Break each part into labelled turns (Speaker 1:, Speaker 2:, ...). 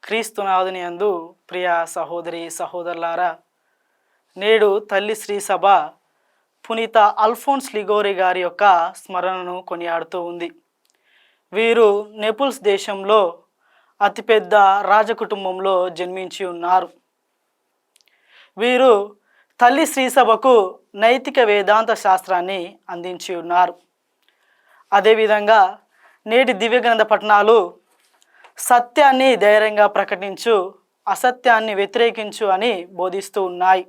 Speaker 1: క్రీస్తునాథుని యందు ప్రియ సహోదరి సహోదరులారా, నేడు తల్లి శ్రీ సభ పునీత అల్ఫోన్స్ లిగోరి గారి యొక్క స్మరణను కొనియాడుతూ ఉంది. వీరు నెపుల్స్ దేశంలో అతిపెద్ద రాజకుటుంబంలో జన్మించి ఉన్నారు. వీరు తల్లి శ్రీ సభకు నైతిక వేదాంత శాస్త్రాన్ని అందించి ఉన్నారు. అదేవిధంగా నేటి దివ్యగ్రంథ పఠనాలు సత్యాన్ని ధైర్యంగా ప్రకటించు, అసత్యాన్ని వ్యతిరేకించు అని బోధిస్తూ ఉన్నాయి.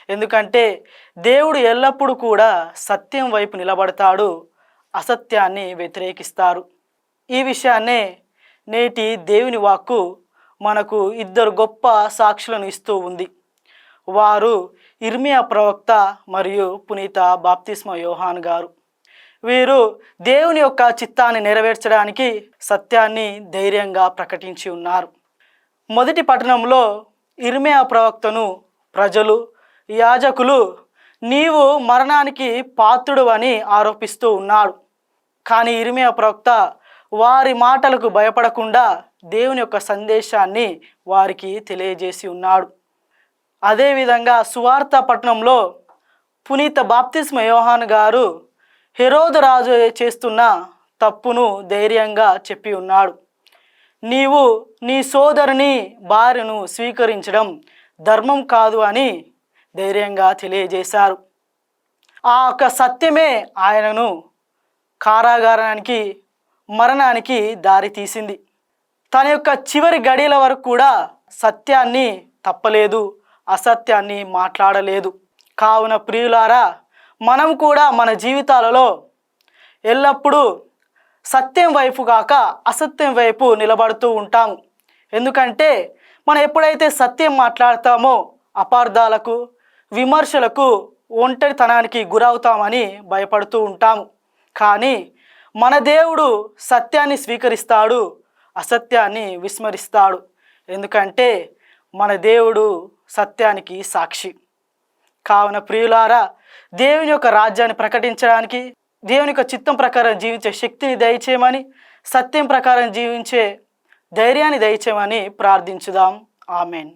Speaker 1: ఎందుకంటే దేవుడు ఎల్లప్పుడూ కూడా సత్యం వైపు నిలబడతాడు, అసత్యాన్ని వ్యతిరేకిస్తారు. ఈ విషయాన్నే నేటి దేవుని వాక్కు మనకు ఇద్దరు గొప్ప సాక్షులను ఇస్తూ ఉంది. వారు ఇర్మియా ప్రవక్త మరియు పునీత బాప్తిస్మ యోహాన్ గారు. వీరు దేవుని యొక్క చిత్తాన్ని నెరవేర్చడానికి సత్యాన్ని ధైర్యంగా ప్రకటించి ఉన్నారు. మొదటి పట్టణంలో ఇర్మియా ప్రవక్తను ప్రజలు, యాజకులు నీవు మరణానికి పాత్రుడు అని ఆరోపిస్తూ ఉన్నాడు. కానీ ఇర్మియా ప్రవక్త వారి మాటలకు భయపడకుండా దేవుని యొక్క సందేశాన్ని వారికి తెలియజేసి ఉన్నాడు. అదేవిధంగా సువార్త పట్టణంలో పునీత బాప్తిస్మ యోహాన్ గారు హెరోదు రాజు చేస్తున్న తప్పును ధైర్యంగా చెప్పి ఉన్నాడు. నీవు నీ సోదరుని భార్యను స్వీకరించడం ధర్మం కాదు అని ధైర్యంగా తెలియజేశారు. ఆ యొక్క సత్యమే ఆయనను కారాగారానికి, మరణానికి దారి తీసింది. తన యొక్క చివరి గడియల వరకు కూడా సత్యాన్ని తప్పలేదు, అసత్యాన్ని మాట్లాడలేదు. కావున ప్రియులారా, మనం కూడా మన జీవితాలలో ఎల్లప్పుడూ సత్యం వైపు కాక అసత్యం వైపు నిలబడుతూ ఉంటాము. ఎందుకంటే మనం ఎప్పుడైతే సత్యం మాట్లాడతామో అపార్థాలకు, విమర్శలకు, ఒంటరితనానికి గురవుతామని భయపడుతూ ఉంటాము. కానీ మన దేవుడు సత్యాన్ని స్వీకరిస్తాడు, అసత్యాన్ని విస్మరిస్తాడు. ఎందుకంటే మన దేవుడు సత్యానికి సాక్షి. కావున ప్రియులారా, దేవుని యొక్క రాజ్యాన్ని ప్రకటించడానికి, దేవుని యొక్క చిత్తం ప్రకారం జీవించే శక్తిని దయచేయమని, సత్యం ప్రకారం జీవించే ధైర్యాన్ని దయచేయమని ప్రార్థించుదాం. ఆమెన్.